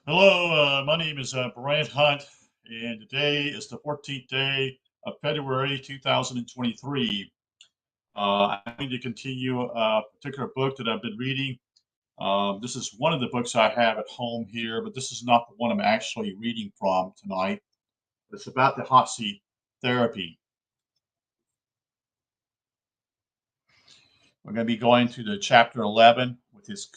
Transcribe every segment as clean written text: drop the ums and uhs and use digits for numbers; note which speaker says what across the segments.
Speaker 1: Hello, my name is Brian Hunt, and today is the 14th day of February 2023. I'm going to continue a particular book that I've been reading. This is one of the books I have at home here, but this is not the one I'm actually reading from tonight. It's about the hot seat therapy. We're going to be going to the chapter 11 with his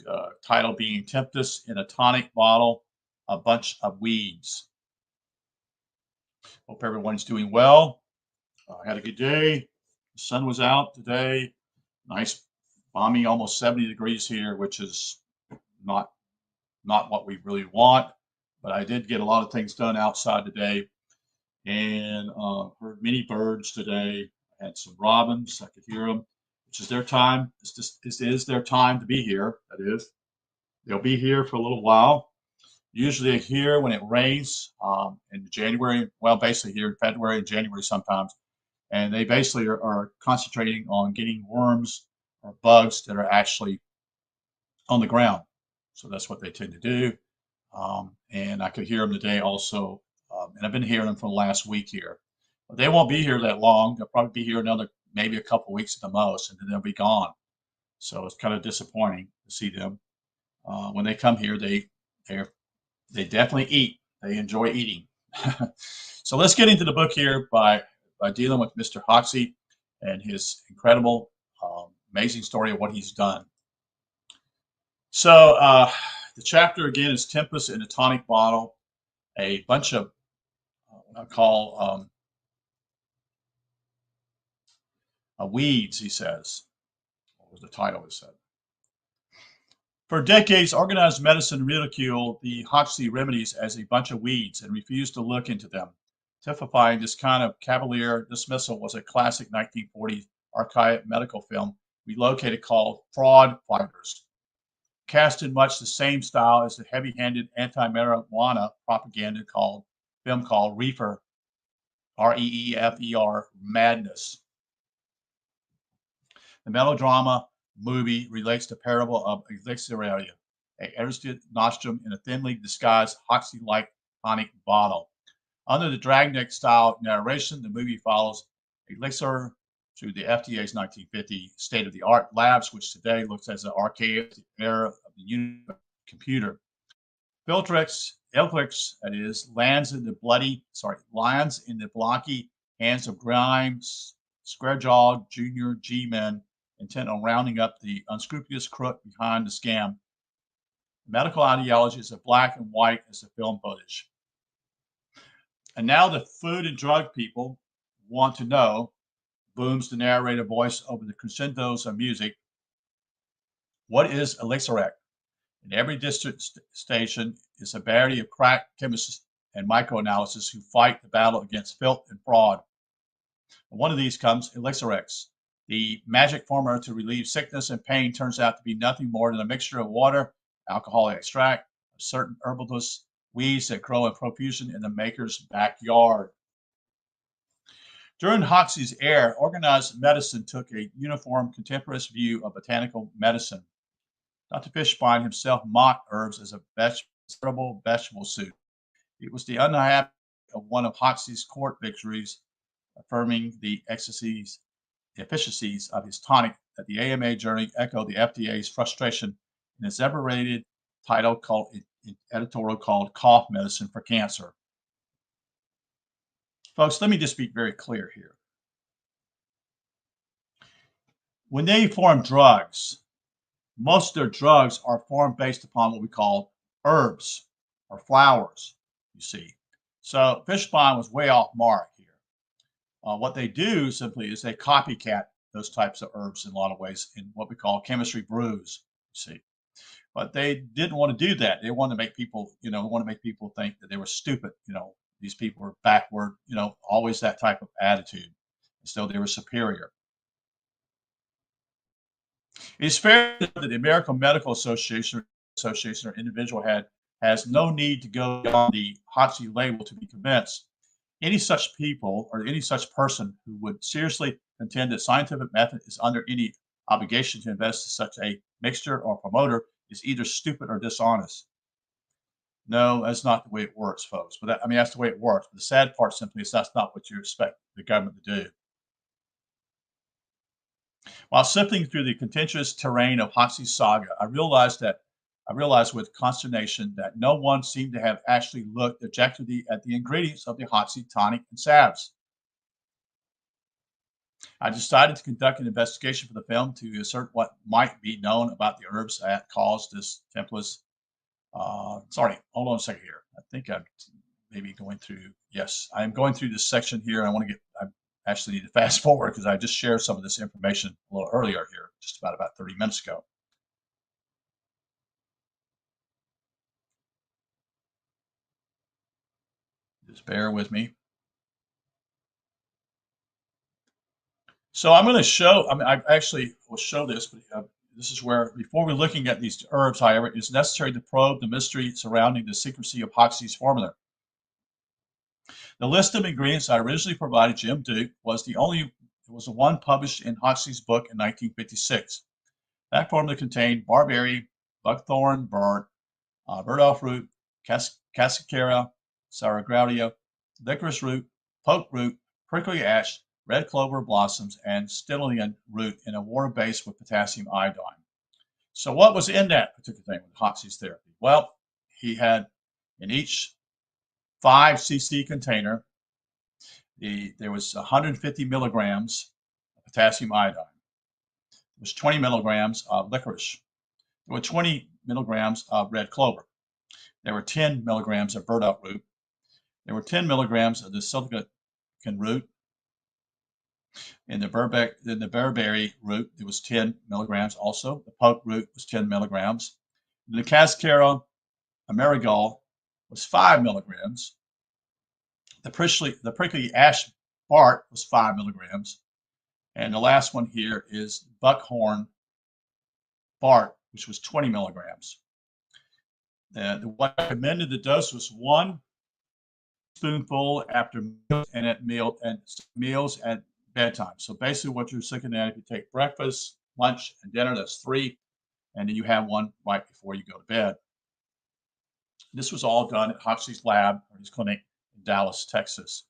Speaker 1: title being Tempest in a Tonic Bottle, a Bunch of Weeds. Hope everyone's doing well. I had a good day. The sun was out today. Nice, balmy, almost 70 degrees here, which is not not what we really want. But I did get a lot of things done outside today, and heard many birds today. I had some robins. I could hear them, which is their time. This is their time to be here. That is, they'll be here for a little while. Usually they're here when it rains in January. Well, basically here in February and January sometimes. And they basically are concentrating on getting worms or bugs that are actually on the ground. So that's what they tend to do. And I could hear them today also, and I've been hearing them for the last week here. But they won't be here that long. They'll probably be here another maybe a couple weeks at the most, and then they'll be gone. So it's kind of disappointing to see them. When they come here, they they definitely eat. They enjoy eating. So let's get into the book here by dealing with Mr. Hoxie and his incredible, amazing story of what he's done. So the chapter again is Tempest in a Tonic Bottle, a bunch of what I call weeds, he says. What was the title he said? For decades, organized medicine ridiculed the Hoxie remedies as a bunch of weeds and refused to look into them. Typifying this kind of cavalier dismissal was a classic 1940s archaic medical film relocated called Fraud Fighters, cast in much the same style as the heavy-handed anti-marijuana propaganda film called Reefer, Reefer, Madness. The melodrama movie relates the parable of Elixiraria, a arrested nostrum in a thinly disguised Hoxie-like tonic bottle. Under the dragnet-style narration, the movie follows Elixir through the FDA's 1950 state-of-the-art labs, which today looks as an archaic era of the unit computer. Eltrix, that is, lands in the blocky hands of Grimes, square-jawed junior G-men intent on rounding up the unscrupulous crook behind the scam. Medical ideology is as black and white as the film footage. And now the food and drug people want to know, booms the narrator voice over the crescendos of music, what is Elixirac? In every district station is a variety of crack chemists and microanalysis who fight the battle against filth and fraud. And one of these comes Elixirax. The magic formula to relieve sickness and pain turns out to be nothing more than a mixture of water, alcoholic extract, of certain herbalist weeds that grow in profusion in the maker's backyard. During Hoxie's era, organized medicine took a uniform contemporaneous view of botanical medicine. Dr. Fishbein himself mocked herbs as a vegetable soup. It was the unhappy of one of Hoxie's court victories, affirming the efficiencies of his tonic that the AMA journey echoed the FDA's frustration in its ever-rated editorial called Cough Medicine for Cancer. Folks, let me just be very clear here. When they form drugs, most of their drugs are formed based upon what we call herbs or flowers, you see. So Fishbein was way off mark here. What they do simply is they copycat those types of herbs in a lot of ways in what we call chemistry brews, you see. But they didn't want to do that. They wanted to make people, think that they were stupid. These people were backward, always that type of attitude. As though they were superior. It's fair that the American Medical Association or individual has no need to go beyond the Hoxie label to be convinced. Any such people or any such person who would seriously contend that scientific method is under any obligation to invest in such a mixture or promoter is either stupid or dishonest. No, that's not the way it works, folks. But I mean, that's the way it works. But the sad part simply is that's not what you expect the government to do. While sifting through the contentious terrain of Hoxie's saga, I realized with consternation that no one seemed to have actually looked objectively at the ingredients of the Hoxie tonic and salves. I decided to conduct an investigation for the film to assert what might be known about the herbs that caused this Tempest. Sorry, hold on a second here. I think I'm maybe going through. Yes, I am going through this section here. I want to get. I actually need to fast forward because I just shared some of this information a little earlier here, just about 30 minutes ago. Just bear with me. So I'm going to show. I mean, I actually will show this, but this is where before we're looking at these herbs, however, it's necessary to probe the mystery surrounding the secrecy of Hoxie's formula. The list of ingredients I originally provided Jim Duke was the one published in Hoxie's book in 1956. That formula contained barberry, buckthorn burnt, burdock root, cascara, sauerkrautia, licorice root, poke root, prickly ash, red clover blossoms, and stellium root in a water base with potassium iodine. So what was in that particular thing with Hoxie's therapy? Well, he had in each 5 cc container, there was 150 milligrams of potassium iodine. There was 20 milligrams of licorice. There were 20 milligrams of red clover. There were 10 milligrams of burdock root. There were 10 milligrams of the silicon root. In the barberry root, there was 10 milligrams also. The poke root was 10 milligrams. The cascara marigold was 5 milligrams. The prickly ash bark was 5 milligrams. And the last one here is buckhorn bark, which was 20 milligrams. The recommended the dose was 1 spoonful after meals and at meals at bedtime. So basically what you're looking at, if you take breakfast, lunch, and dinner, that's 3, and then you have one right before you go to bed. This was all done at Hoxie's lab or his clinic in Dallas, Texas.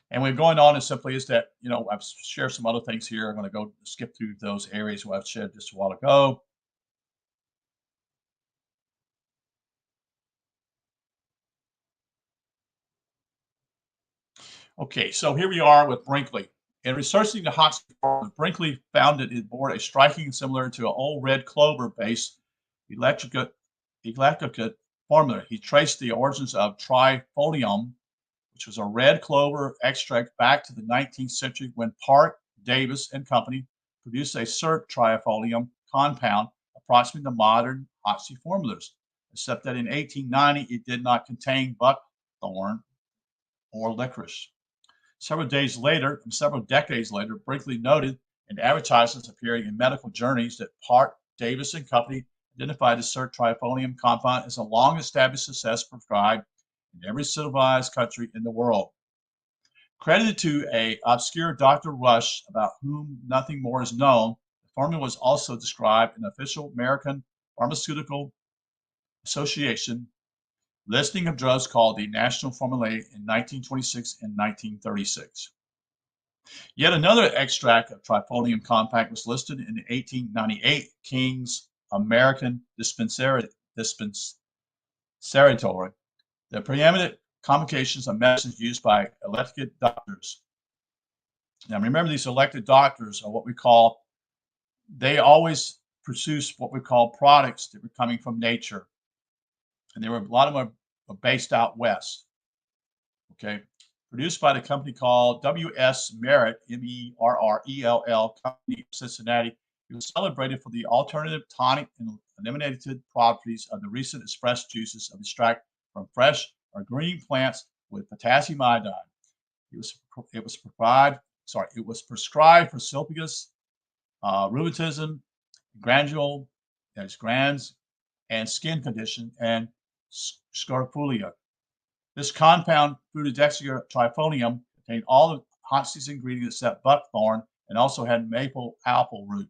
Speaker 1: And we're going on as simply as that, I've shared some other things here. I'm going to go skip through those areas where I've shared just a while ago. Okay, so here we are with Brinkley. In researching the Hoxie formula, Brinkley found that it bore a striking similar to an old red clover-based electric formula. He traced the origins of trifolium, which was a red clover extract, back to the 19th century when Park, Davis, and Company produced a cert trifolium compound approximating the modern Hoxie formulas, except that in 1890 it did not contain buckthorn or licorice. Several decades later, Brinkley noted in advertisements appearing in medical journals that Park, Davis, and Company identified the cert trifolium compound as a long-established success prescribed in every civilized country in the world. Credited to an obscure Dr. Rush, about whom nothing more is known, the formula was also described in the official American Pharmaceutical Association listing of drugs called the National Formulae in 1926 and 1936. Yet another extract of trifolium compound was listed in the 1898 King's American Dispensatory, the preeminent complications of medicines used by elected doctors. Now remember, these elected doctors are they always produce what we call products that were coming from nature. And a lot of them are based out west. Okay. Produced by the company called W.S. Merritt, Merrell, Company of Cincinnati. It was celebrated for the alternative tonic and eliminated properties of the recent expressed juices of extract from fresh or green plants with potassium iodine. It was prescribed for sylvius, rheumatism, grands, and skin condition, and scrofulia. This compound, Fruitodextria trifolium, contained all of Hoxie's ingredients except buckthorn and also had maple apple root.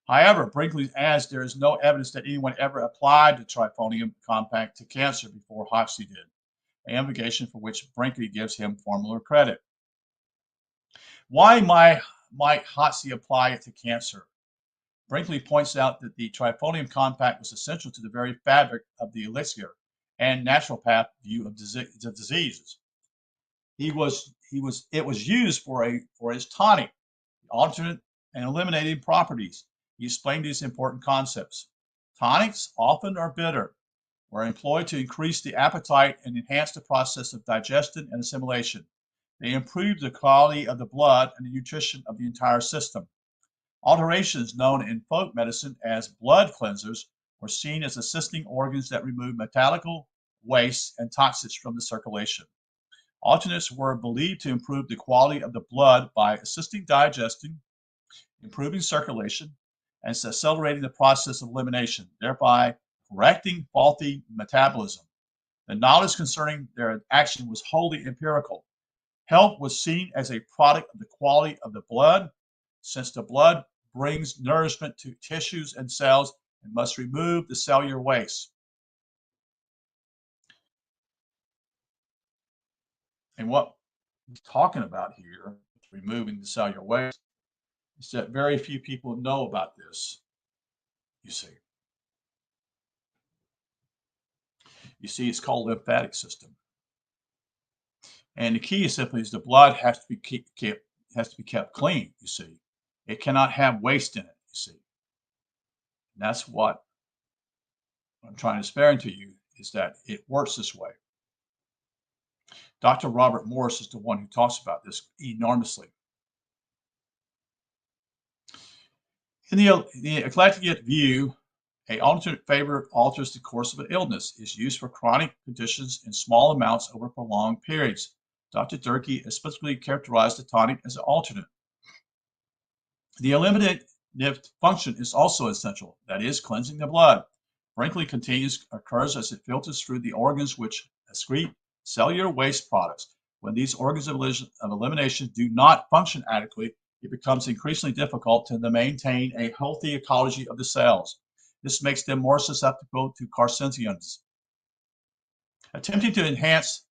Speaker 1: However, Brinkley adds there is no evidence that anyone ever applied the trifolium compact to cancer before Hoxsey did, an investigation for which Brinkley gives him formal credit. Why might Hoxsey apply it to cancer? Brinkley points out that the trifolium compact was essential to the very fabric of the elixir and naturopath view of diseases. It was used for his tonic, alternate and eliminating properties. He explained these important concepts. Tonics often are bitter, were employed to increase the appetite and enhance the process of digestion and assimilation. They improve the quality of the blood and the nutrition of the entire system. Alterations known in folk medicine as blood cleansers were seen as assisting organs that remove metallical wastes and toxins from the circulation. Alternates were believed to improve the quality of the blood by assisting digestion, improving circulation, and accelerating the process of elimination, thereby correcting faulty metabolism. The knowledge concerning their action was wholly empirical. Health was seen as a product of the quality of the blood, since the blood brings nourishment to tissues and cells and must remove the cellular waste. And what he's talking about here, removing the cellular waste, is that very few people know about this, you see. You see, it's called lymphatic system. And the key is simply is the blood has to be kept clean, you see. It cannot have waste in it, you see. And that's what I'm trying to explain to you is that it works this way. Dr. Robert Morris is the one who talks about this enormously. In the eclectic view, an alternate favor alters the course of an illness, is used for chronic conditions in small amounts over prolonged periods. Dr. Durkee explicitly characterized the tonic as an alternate. The eliminative function is also essential, that is, cleansing the blood. Brinkley continues occurs as it filters through the organs which excrete cellular waste products. When these organs of elimination do not function adequately, it becomes increasingly difficult to maintain a healthy ecology of the cells. This makes them more susceptible to carcinogens. Attempting to enhance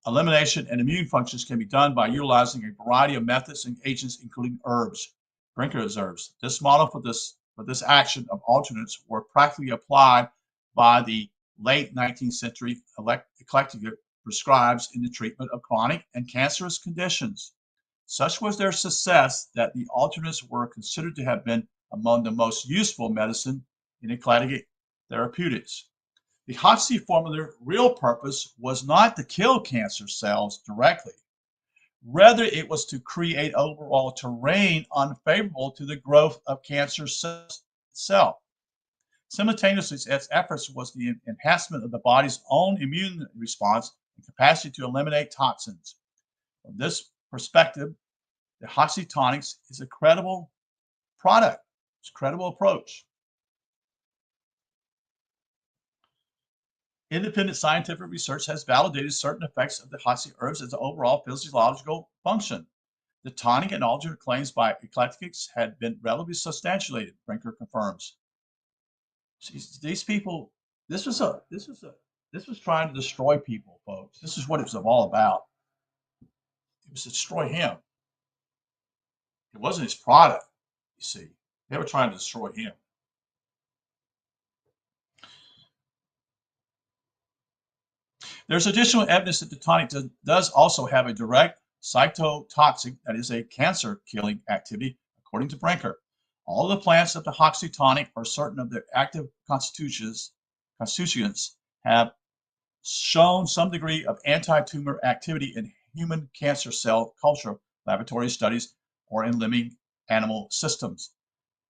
Speaker 1: elimination and immune functions can be done by utilizing a variety of methods and agents, including herbs. Brinkley observes this model for this action of alternates were practically applied by the late 19th century eclectic prescribes in the treatment of chronic and cancerous conditions. Such was their success that the alternates were considered to have been among the most useful medicine in eclectic therapeutics. The Hoxsey formula's real purpose was not to kill cancer cells directly. Rather, it was to create overall terrain unfavorable to the growth of cancer cells itself. Simultaneously, its efforts was the enhancement of the body's own immune response and capacity to eliminate toxins. From this perspective, the Hoxsey tonics is a credible product. It's a credible approach. Independent scientific research has validated certain effects of the Hoxsey herbs as an overall physiological function. The tonic and alternate claims by eclectics had been relatively substantiated, Brinker confirms. These people, this was trying to destroy people, folks. This is what it was all about. It was to destroy him. It wasn't his product, you see. They were trying to destroy him. There's additional evidence that the tonic does also have a direct cytotoxic, that is a cancer-killing activity, according to Brinker. All the plants of the Hoxsey tonic or certain of their active constituents have shown some degree of anti-tumor activity in human cancer cell culture laboratory studies or in living animal systems.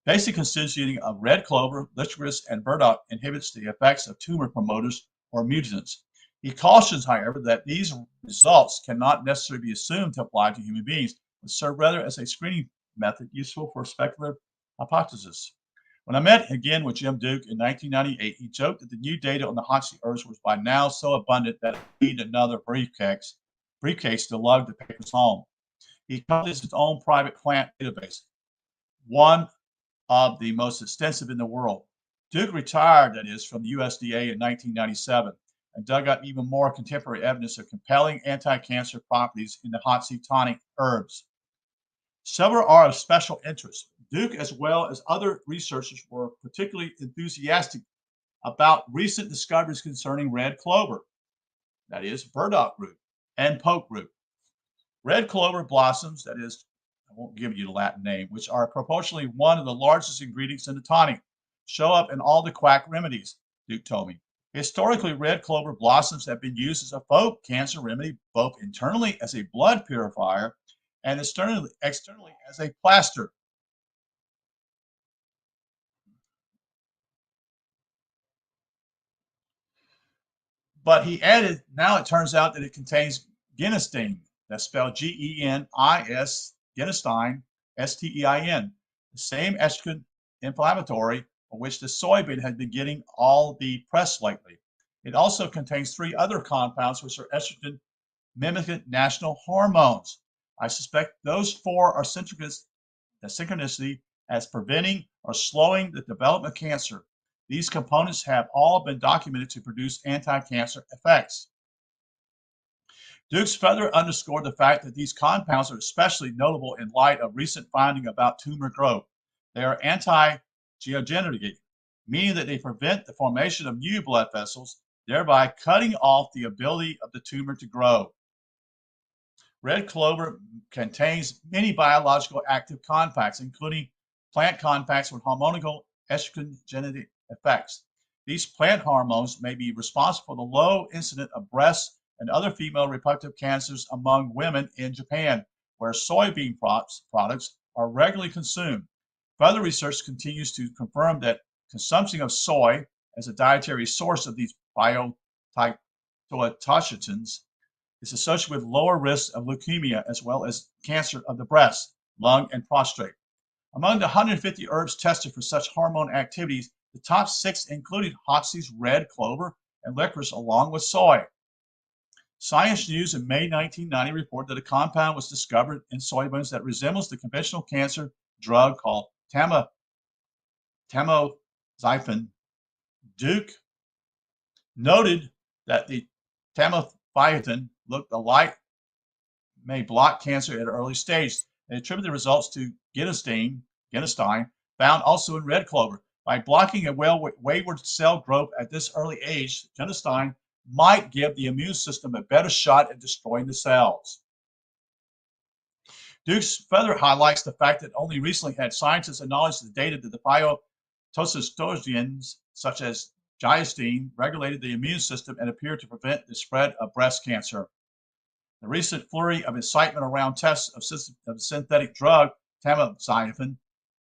Speaker 1: Basic constituting of red clover, licorice, and burdock inhibits the effects of tumor promoters or mutants. He cautions, however, that these results cannot necessarily be assumed to apply to human beings, but serve rather as a screening method useful for speculative hypothesis. When I met again with Jim Duke in 1998, he joked that the new data on the Hoxsey herbs was by now so abundant that it would need another briefcase to lug the papers home. He published his own private plant database, one of the most extensive in the world. Duke retired, that is, from the USDA in 1997 and dug up even more contemporary evidence of compelling anti-cancer properties in the hot seed tonic herbs. Several are of special interest. Duke, as well as other researchers, were particularly enthusiastic about recent discoveries concerning red clover, that is, burdock root, and poke root. Red clover blossoms, that is, I won't give you the Latin name, which are proportionally one of the largest ingredients in the tonic, show up in all the quack remedies, Duke told me. Historically, red clover blossoms have been used as a folk cancer remedy, both internally as a blood purifier and externally as a plaster. But he added, now it turns out that it contains genistein, that's spelled Genis, genistein, Stein, the same estrogen inflammatory for which the soybean has been getting all the press lately. It also contains three other compounds which are estrogen mimicking national hormones. I suspect those four are synchronicity as preventing or slowing the development of cancer. These components have all been documented to produce anti-cancer effects. Dukes further underscored the fact that these compounds are especially notable in light of recent finding about tumor growth. They are anti-geogenic, meaning that they prevent the formation of new blood vessels, thereby cutting off the ability of the tumor to grow. Red clover contains many biological active compounds, including plant compounds with hormonal estrogenic effects. These plant hormones may be responsible for the low incidence of breast and other female reproductive cancers among women in Japan, where soybean products are regularly consumed. Further research continues to confirm that consumption of soy as a dietary source of these phytotoxins is associated with lower risks of leukemia as well as cancer of the breast, lung, and prostate. Among the 150 herbs tested for such hormone activities, the top six included Hoxie's red clover and licorice, along with soy. Science News in May 1990 reported that a compound was discovered in soybeans that resembles the conventional cancer drug called tamoxifen. Duke noted that the tamoxifen looked alike, may block cancer at an early stage, and attributed the results to genistein found also in red clover. By blocking a wayward cell growth at this early age, genistein might give the immune system a better shot at destroying the cells. Dukes further highlights the fact that only recently had scientists acknowledged the data that the phytotoxins such as genistein regulated the immune system and appeared to prevent the spread of breast cancer. The recent flurry of excitement around tests of synthetic drug tamoxifen,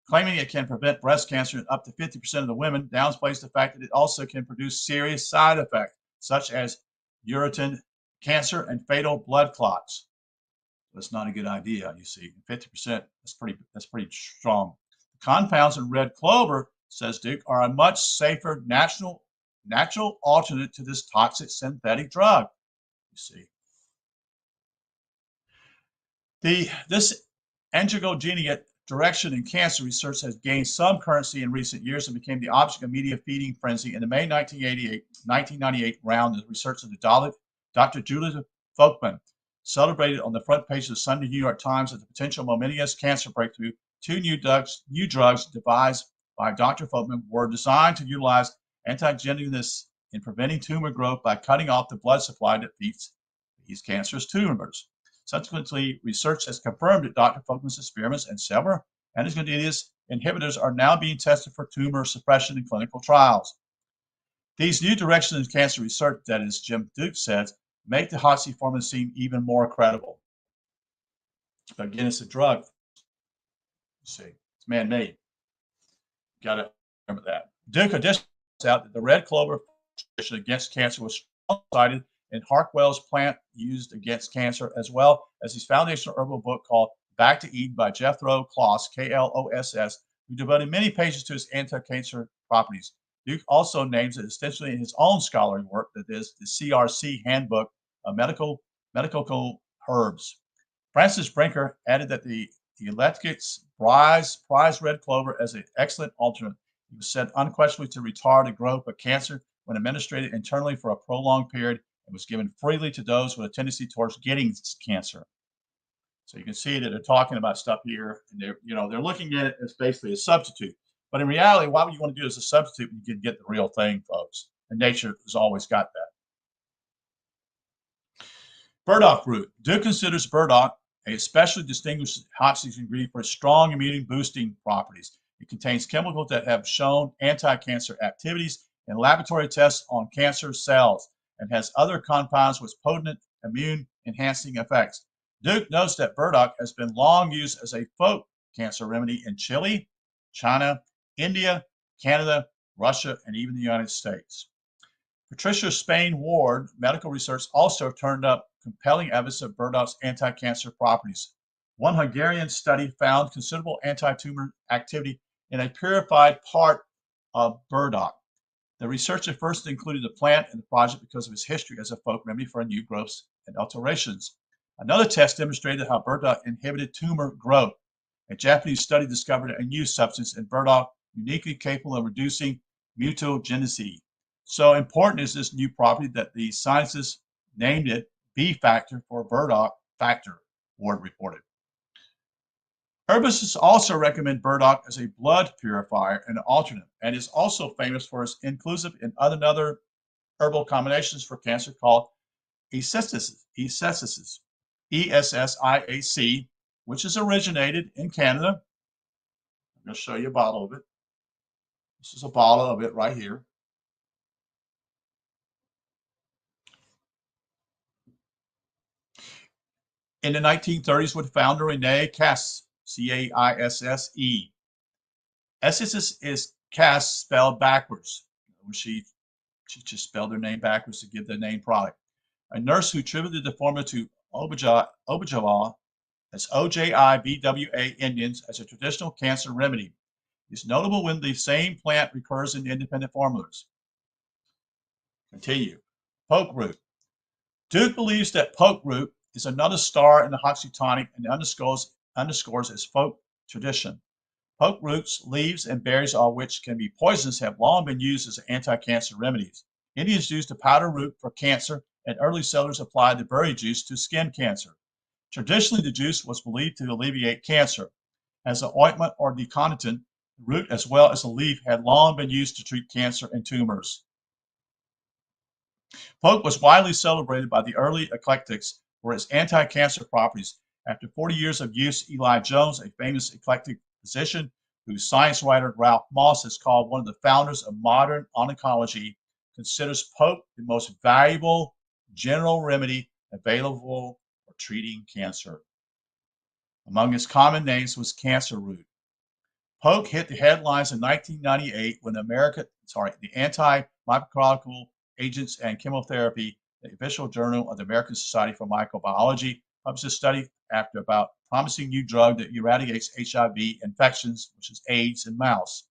Speaker 1: claiming it can prevent breast cancer in up to 50% of the women, downplays the fact that it also can produce serious side effects, such as uterine cancer and fatal blood clots. That's not a good idea, you see. 50%, that's pretty strong. The compounds in red clover, says Duke, are a much safer natural alternate to this toxic synthetic drug, you see. This androgenic direction in cancer research has gained some currency in recent years and became the object of media feeding frenzy. In the May 1998 round, the research of Dr. Julia Folkman celebrated on the front page of the Sunday New York Times as the potential momentous cancer breakthrough. Two new drugs devised by Dr. Folkman were designed to utilize antigenicness in preventing tumor growth by cutting off the blood supply that feeds these cancerous tumors. Subsequently, research has confirmed that Dr. Folkman's experiments and several androgenase inhibitors are now being tested for tumor suppression in clinical trials. These new directions in cancer research, that is, Jim Duke says, make the Hoxie formula seem even more credible. But again, it's a drug. You see, it's man-made. Got to remember that. Duke additionally points out that the red clover against cancer was strongly cited in Harkwell's plant used against cancer, as well as his foundational herbal book called Back to Eden by Jethro Kloss, Kloss, who devoted many pages to his anti-cancer properties. Duke also names it extensively in his own scholarly work, that is the CRC Handbook of Medical Herbs. Francis Brinker added that the the Electric's prize red clover as an excellent alternate. It was said unquestionably to retard the growth of cancer when administered internally for a prolonged period and was given freely to those with a tendency towards getting cancer. So you can see that they're talking about stuff here, and they're looking at it as basically a substitute. But in reality, why would you want to do it as a substitute when you can get the real thing, folks? And nature has always got that. Burdock root. Duke considers burdock a especially distinguished hot-season ingredient for its strong immune-boosting properties. It contains chemicals that have shown anti-cancer activities in laboratory tests on cancer cells and has other compounds with potent immune-enhancing effects. Duke notes that burdock has been long used as a folk cancer remedy in Chile, China, India, Canada, Russia, and even the United States. Patricia Spain Ward, medical research, also turned up compelling evidence of burdock's anti-cancer properties. One Hungarian study found considerable anti-tumor activity in a purified part of burdock. The researcher first included the plant in the project because of its history as a folk remedy for new growths and alterations. Another test demonstrated how burdock inhibited tumor growth. A Japanese study discovered a new substance in burdock uniquely capable of reducing mutagenicity. So important is this new property that the scientists named it B factor for burdock factor, Ward reported. Herbicists also recommend burdock as a blood purifier and alternate, and is also famous for its inclusive in other herbal combinations for cancer called ESSIAC, ESSIAC, which is originated in Canada. I'm going to show you a bottle of it. This is a bottle of it right here. In the 1930s with founder Rene Casse, C-A-I-S-S-E. Essex is Casse spelled backwards. She just spelled her name backwards to give the name product. A nurse who attributed the formula to Ojibwa, that's O-J-I-B-W-A Indians, as a traditional cancer remedy. It's notable when the same plant recurs in independent formulas. Continue. Poke root. Duke believes that poke root is another star in the Tonic and underscores its folk tradition. Poke roots, leaves, and berries, all which can be poisonous, have long been used as anti-cancer remedies. Indians used the powder root for cancer, and early settlers applied the berry juice to skin cancer. Traditionally, the juice was believed to alleviate cancer. As an ointment or decontent, the root as well as the leaf had long been used to treat cancer and tumors. Poke was widely celebrated by the early eclectics for its anti-cancer properties. After 40 years of use, Eli Jones, a famous eclectic physician whose science writer Ralph Moss has called one of the founders of modern oncology, considers poke the most valuable general remedy available for treating cancer. Among its common names was cancer root. Poke hit the headlines in 1998 when the Antimicrobial Agents and Chemotherapy, the official journal of the American Society for Microbiology, published a study after about promising new drug that eradicates HIV infections, which is AIDS, in mice.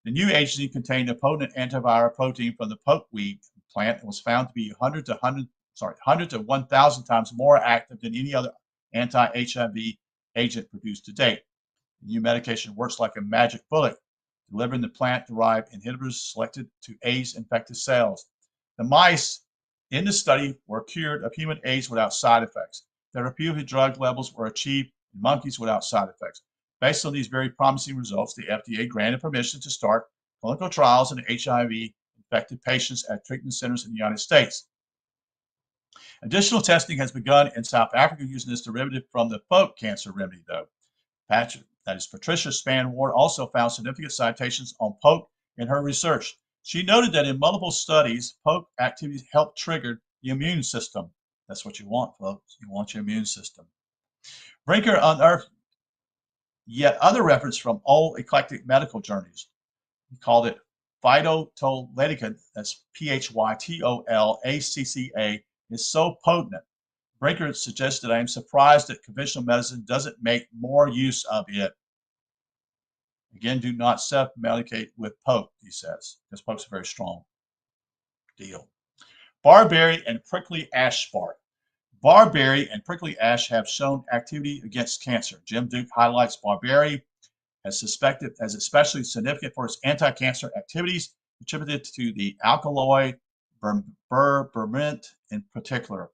Speaker 1: The new agent contained a potent antiviral protein from the pokeweed plant and was found to be 100 to 1,000 times more active than any other anti-HIV agent produced to date. The new medication works like a magic bullet, delivering the plant-derived inhibitors selected to AIDS-infected cells. The mice in the study were cured of human AIDS without side effects. Therapeutic drug levels were achieved in monkeys without side effects. Based on these very promising results, the FDA granted permission to start clinical trials in HIV-infected patients at treatment centers in the United States. Additional testing has begun in South Africa using this derivative from the poke cancer remedy, though. Patricia Spain Ward also found significant citations on poke in her research. She noted that in multiple studies, poke activities help trigger the immune system. That's what you want, folks. You want your immune system. Brinker unearthed yet other reference from old eclectic medical journals. He called it phytolacca, that's Phytolacca, is so potent. Brinker suggested, I am surprised that conventional medicine doesn't make more use of it. Again, do not self-medicate with poke, he says, because poke's a very strong deal. Barberry and prickly ash spark. Barberry and prickly ash have shown activity against cancer. Jim Duke highlights barberry as suspected as especially significant for its anti-cancer activities, attributed to the alkaloid berberine in particular.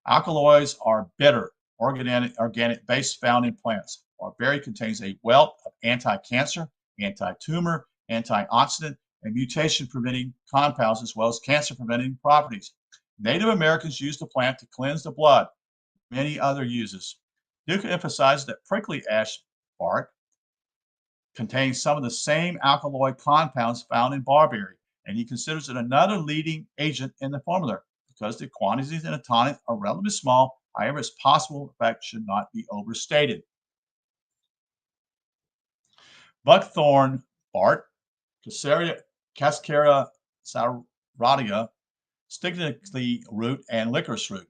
Speaker 1: Alkaloids are bitter, organic base found in plants. Barberry contains a wealth of anti-cancer, anti-tumor, antioxidant, and mutation-preventing compounds, as well as cancer-preventing properties. Native Americans used the plant to cleanse the blood. Many other uses. Duke emphasized that prickly ash bark contains some of the same alkaloid compounds found in barberry, and he considers it another leading agent in the formula. Because the quantities in a tonic are relatively small, however, it's possible the effect should not be overstated. Buckthorn bark, Cascara saleratia, stigmatically root, and licorice root.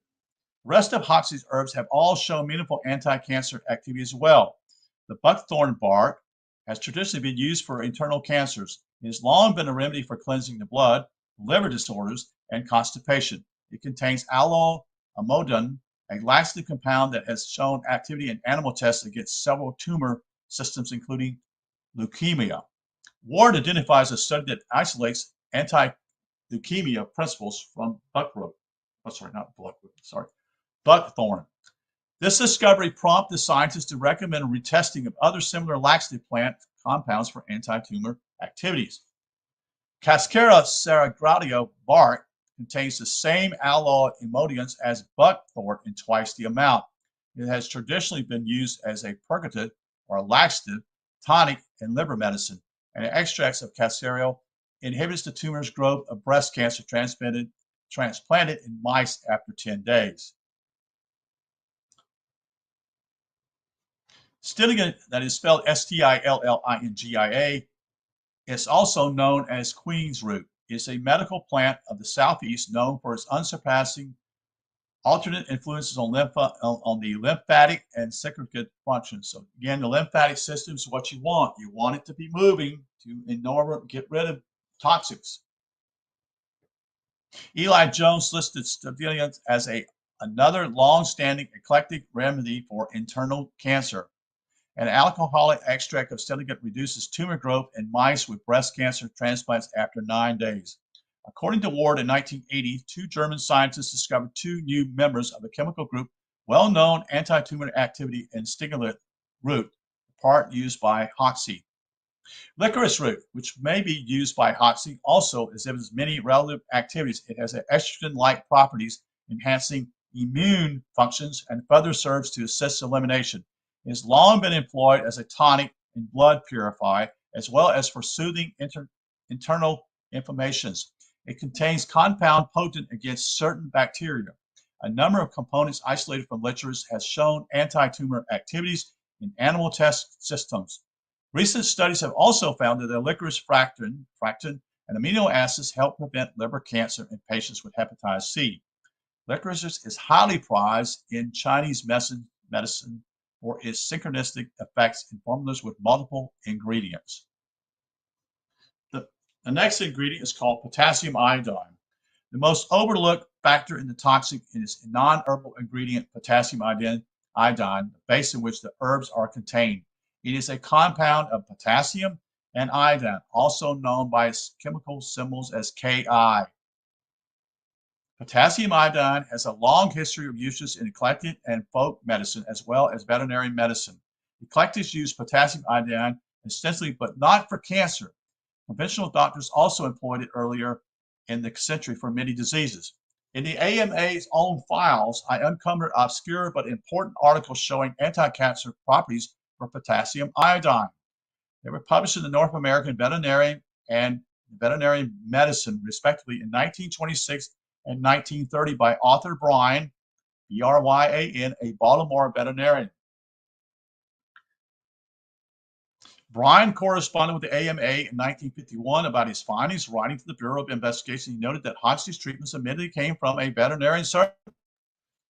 Speaker 1: The rest of Hoxie's herbs have all shown meaningful anti-cancer activity as well. The buckthorn bark has traditionally been used for internal cancers. It has long been a remedy for cleansing the blood, liver disorders, and constipation. It contains amodin, a laxative compound that has shown activity in animal tests against several tumor systems, including leukemia. Ward identifies a study that isolates anti-leukemia principles from buckthorn. This discovery prompted scientists to recommend retesting of other similar laxative plant compounds for anti-tumor activities. Cascara saleratia bark contains the same alloy emollients as buckthorn in twice the amount. It has traditionally been used as a purgative or a laxative, tonic, and liver medicine, and extracts of cascara inhibits the tumor's growth of breast cancer transplanted in mice after 10 days. Stillingia, that is spelled Stillingia, is also known as Queen's root. It's a medical plant of the southeast known for its unsurpassing alternate influences on the lymphatic and secretory functions. So again, the lymphatic system is what you want. You want it to be moving to get rid of toxics. Eli Jones listed Stillingia as another long-standing eclectic remedy for internal cancer. An alcoholic extract of Stillingia reduces tumor growth in mice with breast cancer transplants after 9 days. According to Ward, in 1980, 2 German scientists discovered 2 new members of a chemical group, well-known anti-tumor activity in Stillingia root, the part used by Hoxie. Licorice root, which may be used by Hoxie, also exhibits many relative activities. It has estrogen-like properties, enhancing immune functions, and further serves to assist elimination. It has long been employed as a tonic and blood purifier, as well as for soothing internal inflammations. It contains compound potent against certain bacteria. A number of components isolated from literature has shown anti-tumor activities in animal test systems. Recent studies have also found that the licorice fractin and amino acids help prevent liver cancer in patients with hepatitis C. Licorice is highly prized in Chinese medicine for its synchronistic effects in formulas with multiple ingredients. The next ingredient is called potassium iodine. The most overlooked factor in the toxic is non-herbal ingredient potassium iodine, the base in which the herbs are contained. It is a compound of potassium and iodine, also known by its chemical symbols as Ki. Potassium iodine has a long history of uses in eclectic and folk medicine, as well as veterinary medicine. Eclectics use potassium iodine extensively, but not for cancer. Conventional doctors also employed it earlier in the century for many diseases. In the AMA's own files, I uncovered obscure but important articles showing anti-cancer properties for potassium iodine. They were published in the North American Veterinarian and Veterinary Medicine, respectively, in 1926 and 1930 by author Bryan, B-R-Y-A-N, a Baltimore veterinarian. Bryan corresponded with the AMA in 1951 about his findings. Writing to the Bureau of Investigation, he noted that Hoxie's treatments admittedly came from a veterinarian surgeon.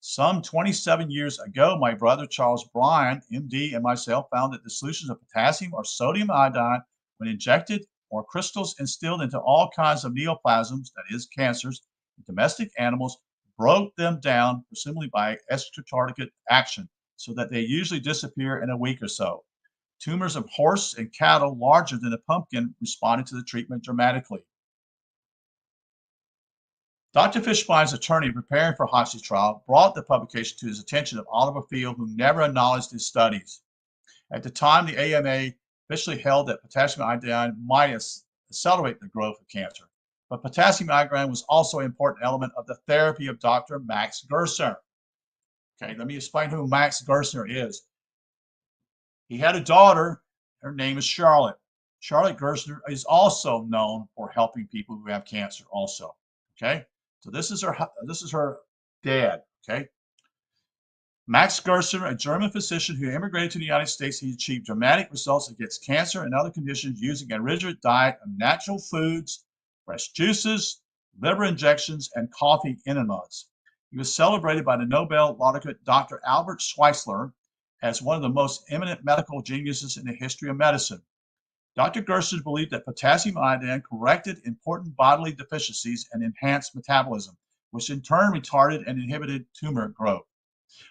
Speaker 1: Some 27 years ago, my brother Charles Bryan, MD, and myself found that the solutions of potassium or sodium iodine, when injected or crystals instilled into all kinds of neoplasms, that is, cancers, in domestic animals, broke them down, presumably by extratarget action, so that they usually disappear in a week or so. Tumors of horse and cattle larger than a pumpkin responded to the treatment dramatically. Dr. Fishbein's attorney preparing for Hoxie's trial brought the publication to his attention of Oliver Field, who never acknowledged his studies. At the time, the AMA officially held that potassium iodine might accelerate the growth of cancer. But potassium iodine was also an important element of the therapy of Dr. Max Gerstner. Okay, let me explain who Max Gerstner is. He had a daughter. Her name is Charlotte. Charlotte Gerstner is also known for helping people who have cancer also. Okay, so this is her dad. Okay, Max Gerstner, a German physician who immigrated to the United States, he achieved dramatic results against cancer and other conditions using a rigid diet of natural foods, fresh juices, liver injections, and coffee enemas. He was celebrated by the Nobel laureate Dr. Albert Schweitzer as one of the most eminent medical geniuses in the history of medicine. Dr. Gerstner believed that potassium iodine corrected important bodily deficiencies and enhanced metabolism, which in turn retarded and inhibited tumor growth.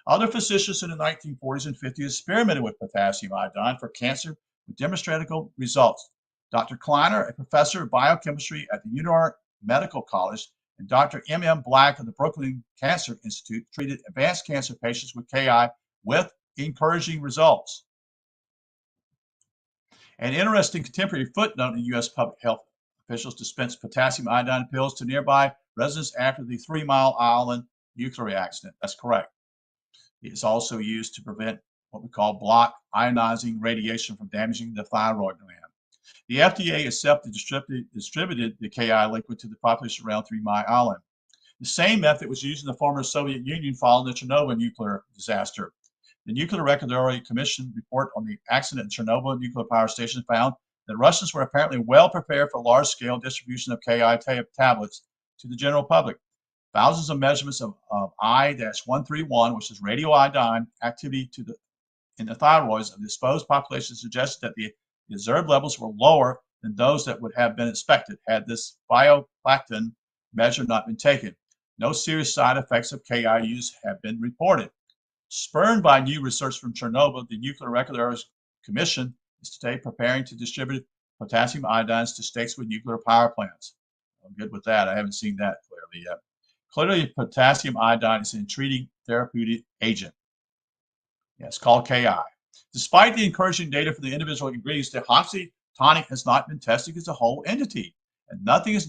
Speaker 1: Other physicians in the 1940s and 50s experimented with potassium iodine for cancer with demonstrable results. Dr. Kleiner, a professor of biochemistry at the New York Medical College, and Dr. M.M. Black of the Brooklyn Cancer Institute treated advanced cancer patients with KI with encouraging results. An interesting contemporary footnote in U.S. public health officials dispensed potassium iodine pills to nearby residents after the 3 Mile Island nuclear accident. That's correct. It is also used to prevent what we call block ionizing radiation from damaging the thyroid gland. The FDA itself distributed the KI liquid to the population around 3 Mile Island. The same method was used in the former Soviet Union following the Chernobyl nuclear disaster. The Nuclear Regulatory Commission report on the accident at Chernobyl nuclear power station found that Russians were apparently well prepared for large-scale distribution of KI tablets to the general public. Thousands of measurements of I-131, which is radioiodine activity in the thyroids of the exposed population, suggested that the observed levels were lower than those that would have been expected had this bioplatin measure not been taken. No serious side effects of KI use have been reported. Spurred by new research from Chernobyl, the Nuclear Regulatory Commission is today preparing to distribute potassium iodines to states with nuclear power plants. I'm good with that. I haven't seen that clearly yet. Clearly, potassium iodine is an intriguing therapeutic agent. Yeah, it's called KI. Despite the encouraging data for the individual ingredients, the Hoxie tonic has not been tested as a whole entity, and nothing is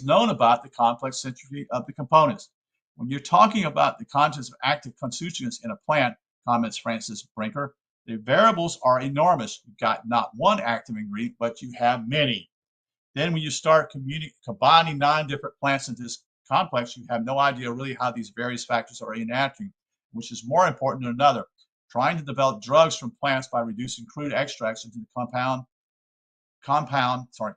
Speaker 1: known about the complex synergy of the components. When you're talking about the contents of active constituents in a plant, comments Francis Brinker, the variables are enormous. You've got not one active ingredient, but you have many. Then when you start combining 9 different plants into this complex, you have no idea really how these various factors are interacting, which is more important than another. Trying to develop drugs from plants by reducing crude extracts into the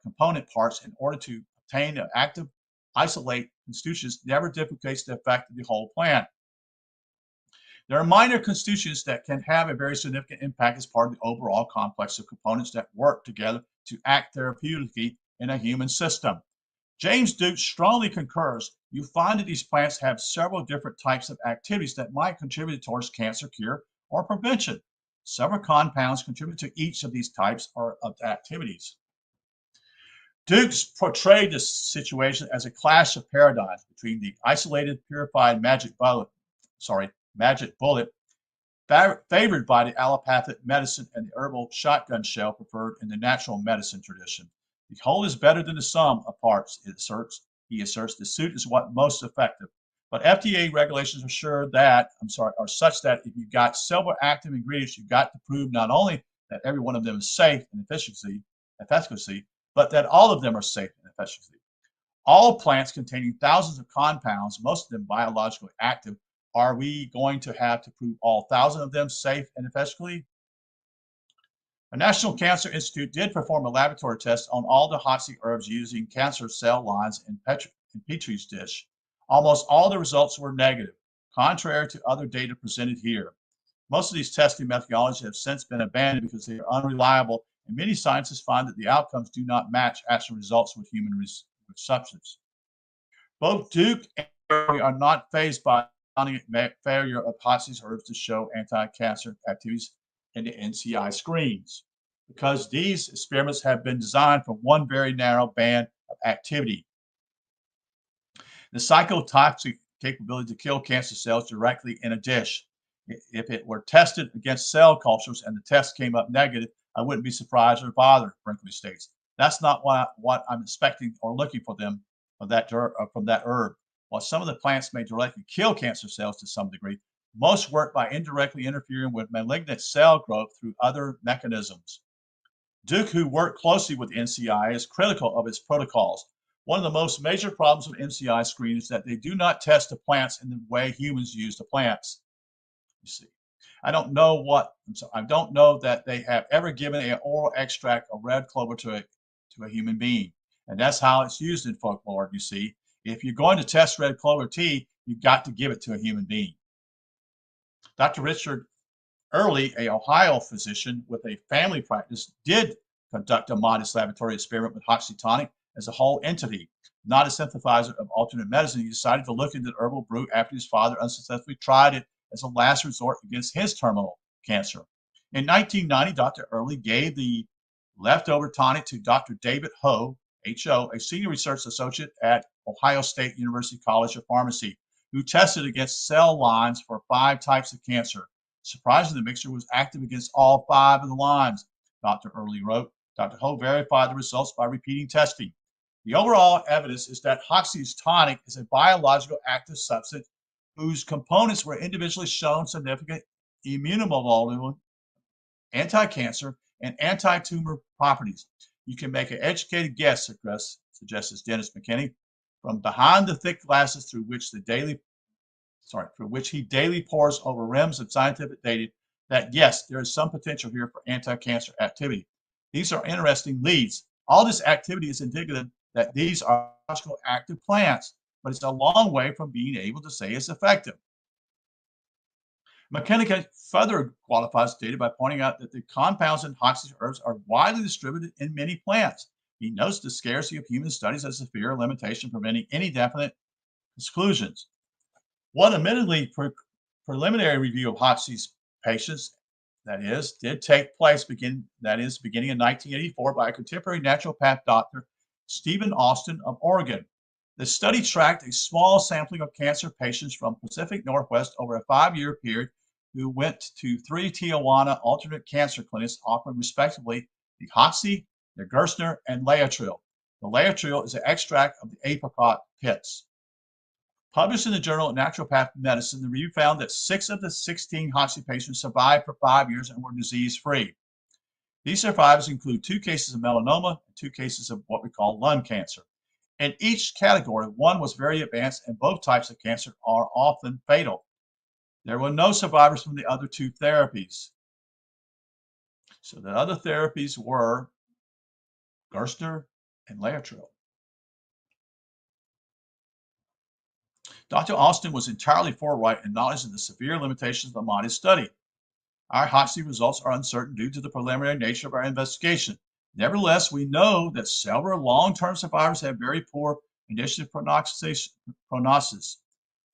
Speaker 1: component parts in order to obtain an active isolate constituents never duplicates the effect of the whole plant. There are minor constituents that can have a very significant impact as part of the overall complex of components that work together to act therapeutically in a human system. James Duke strongly concurs. You find that these plants have several different types of activities that might contribute towards cancer cure or prevention. Several compounds contribute to each of these types of activities. Duke's portrayed this situation as a clash of paradigms between the isolated, purified magic bullet favored by the allopathic medicine and the herbal shotgun shell preferred in the natural medicine tradition. The whole is better than the sum of parts, he asserts. The suit is what most effective. But FDA regulations are such that if you've got several active ingredients, you've got to prove not only that every one of them is safe and efficacy, but that all of them are safe and efficacy. All plants containing thousands of compounds, most of them biologically active, are we going to have to prove all 1,000 of them safe and efficacy? The National Cancer Institute did perform a laboratory test on all the Hoxie herbs using cancer cell lines in Petri's dish. Almost all the results were negative, contrary to other data presented here. Most of these testing methodologies have since been abandoned because they are unreliable, and many scientists find that the outcomes do not match actual results with human substance. Both Duke we are not phased by the failure of Hoxie's herbs to show anti-cancer activities in the NCI screens, because these experiments have been designed for one very narrow band of activity. The psychotoxic capability to kill cancer cells directly in a dish. If it were tested against cell cultures and the test came up negative, I wouldn't be surprised or bothered, Brinkley states. That's not what I'm expecting or looking for them from that herb. While some of the plants may directly kill cancer cells to some degree, most work by indirectly interfering with malignant cell growth through other mechanisms. Duke, who worked closely with NCI, is critical of its protocols. One of the most major problems with NCI screen is that they do not test the plants in the way humans use the plants. You see, I don't know that they have ever given an oral extract of red clover to a human being, and that's how it's used in folklore. You see, if you're going to test red clover tea, you've got to give it to a human being. Dr. Richard Early, an Ohio physician with a family practice, did conduct a modest laboratory experiment with Tonic as a whole entity, not a synthesizer of alternate medicine. He decided to look into the herbal brew after his father unsuccessfully tried it as a last resort against his terminal cancer. In 1990, Dr. Early gave the leftover tonic to Dr. David Ho, H.O., a senior research associate at Ohio State University College of Pharmacy, who tested against cell lines for 5 types of cancer. Surprisingly, the mixture was active against all 5 of the lines, Dr. Early wrote. Dr. Ho verified the results by repeating testing. The overall evidence is that Hoxie's tonic is a biological active substance whose components were individually shown significant immunomodulating, anti-cancer, and anti-tumor properties. You can make an educated guess, suggests Dennis McKinney, from behind the thick glasses through which he daily pores over rims of scientific data, that yes, there is some potential here for anti-cancer activity. These are interesting leads. All this activity is indicative that these are biological active plants, but it's a long way from being able to say it's effective. McKenna further qualifies data by pointing out that the compounds in Hoxie's herbs are widely distributed in many plants. He notes the scarcity of human studies as a severe limitation preventing any definite exclusions. One admittedly preliminary review of Hoxie's patients, did take place beginning in 1984 by a contemporary naturopath doctor, Stephen Austin of Oregon. The study tracked a small sampling of cancer patients from Pacific Northwest over a 5-year period who went to 3 Tijuana alternate cancer clinics offering respectively the Hoxie, the Gerstner, and Laetrile. The Laetrile is an extract of the apricot pits. Published in the Journal of Naturopathic Medicine, the review found that 6 of the 16 Hoxie patients survived for 5 years and were disease-free. These survivors include 2 cases of melanoma and 2 cases of what we call lung cancer. In each category, one was very advanced, and both types of cancer are often fatal. There were no survivors from the other 2 therapies. So the other therapies were Gerstner and Laetrile. Dr. Austin was entirely forthright in acknowledging the severe limitations of the modest study. Our Hoxie results are uncertain due to the preliminary nature of our investigation. Nevertheless, we know that several long-term survivors have very poor initial prognosis.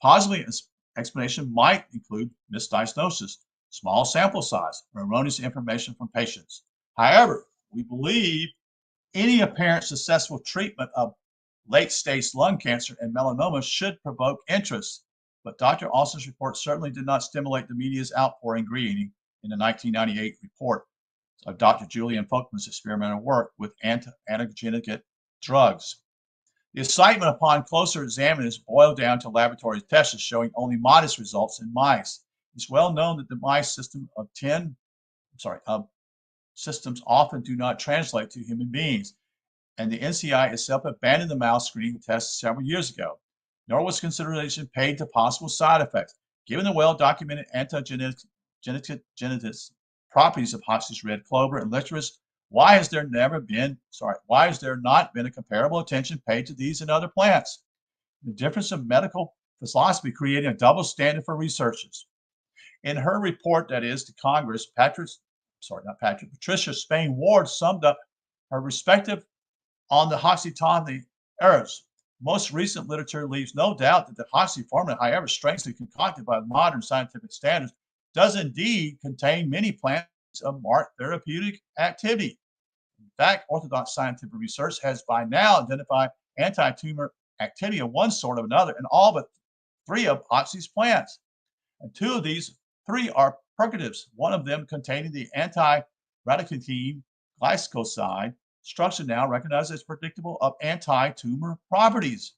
Speaker 1: Possibly, an explanation might include misdiagnosis, small sample size, or erroneous information from patients. However, we believe any apparent successful treatment of late-stage lung cancer and melanoma should provoke interest, but Dr. Austin's report certainly did not stimulate the media's outpouring greeting in the 1998 report of Dr. Julian Folkman's experimental work with antigenic drugs. The excitement upon closer examination boiled down to laboratory tests showing only modest results in mice. It's well known that the mice systems often do not translate to human beings, and the NCI itself abandoned the mouse screening test several years ago. Nor was consideration paid to possible side effects. Given the well-documented antigenic properties of Hoxie's red clover and licorice, why has there not been a comparable attention paid to these and other plants? The difference of medical philosophy creating a double standard for researchers. In her report, that is, to Congress, Patricia Spain Ward summed up her perspective on the Hoxie herbs. Most recent literature leaves no doubt that the Hoxsey formula, however strangely concocted by modern scientific standards, does indeed contain many plants of marked therapeutic activity. In fact, orthodox scientific research has by now identified anti-tumor activity of one sort or another in all but three of Hoxsey's plants. And two of these three are purgatives, one of them containing the anti-radicatine glycoside structure now recognized as predictable of anti-tumor properties.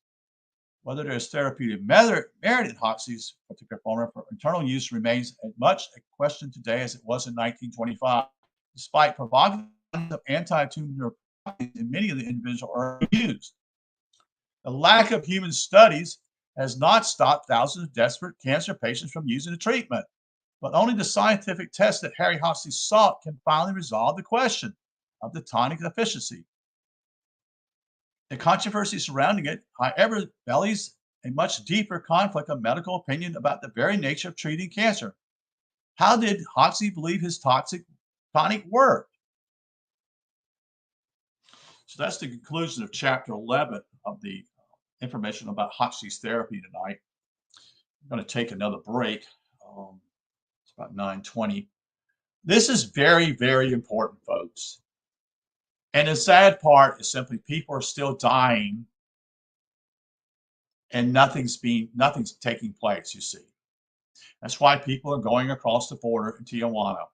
Speaker 1: Whether there is therapeutic merit in Hoxsey's particular formula for internal use remains as much a question today as it was in 1925, despite provocative of anti-tumor properties in many of the individual herbs used. The lack of human studies has not stopped thousands of desperate cancer patients from using the treatment, but only the scientific test that Harry Hoxsey sought can finally resolve the question of the tonic efficacy. The controversy surrounding it, however, bellies a much deeper conflict of medical opinion about the very nature of treating cancer. How did Hoxsey believe his tonic worked? So that's the conclusion of chapter 11 of the information about Hoxsey's therapy tonight. I'm going to take another break. It's about 9:20. This is very, very important, folks. And the sad part is simply people are still dying and nothing's taking place, you see. That's why people are going across the border in Tijuana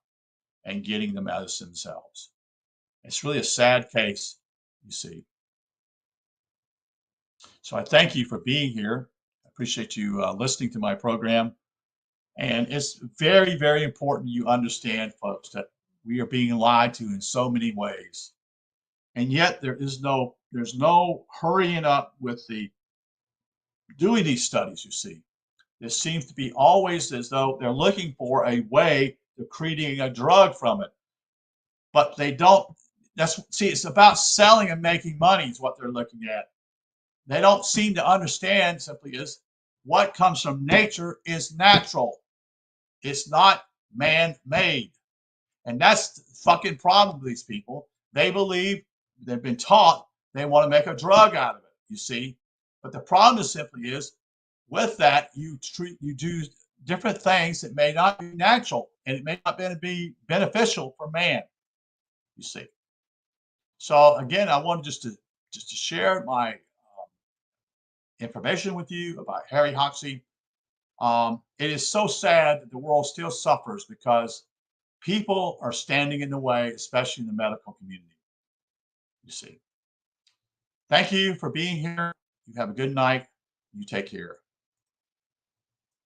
Speaker 1: and getting the medicine themselves. It's really a sad case, you see. So I thank you for being here. I appreciate you listening to my program. And it's very, very important you understand, folks, that we are being lied to in so many ways. And yet there's no hurrying up with doing these studies, you see. There seems to be always as though they're looking for a way of creating a drug from it. But they don't, it's about selling and making money is what they're looking at. They don't seem to understand simply is what comes from nature is natural. It's not man-made. And that's the fucking problem with these people. They believe they've been taught they want to make a drug out of it, you see. But the problem is simply is with that, you do different things that may not be natural and it may not be beneficial for man, you see. So again, I wanted just to share my information with you about Harry Hoxsey. It is so sad that the world still suffers because people are standing in the way, especially in the medical community. You see. Thank you for being here. You have a good night. You take care.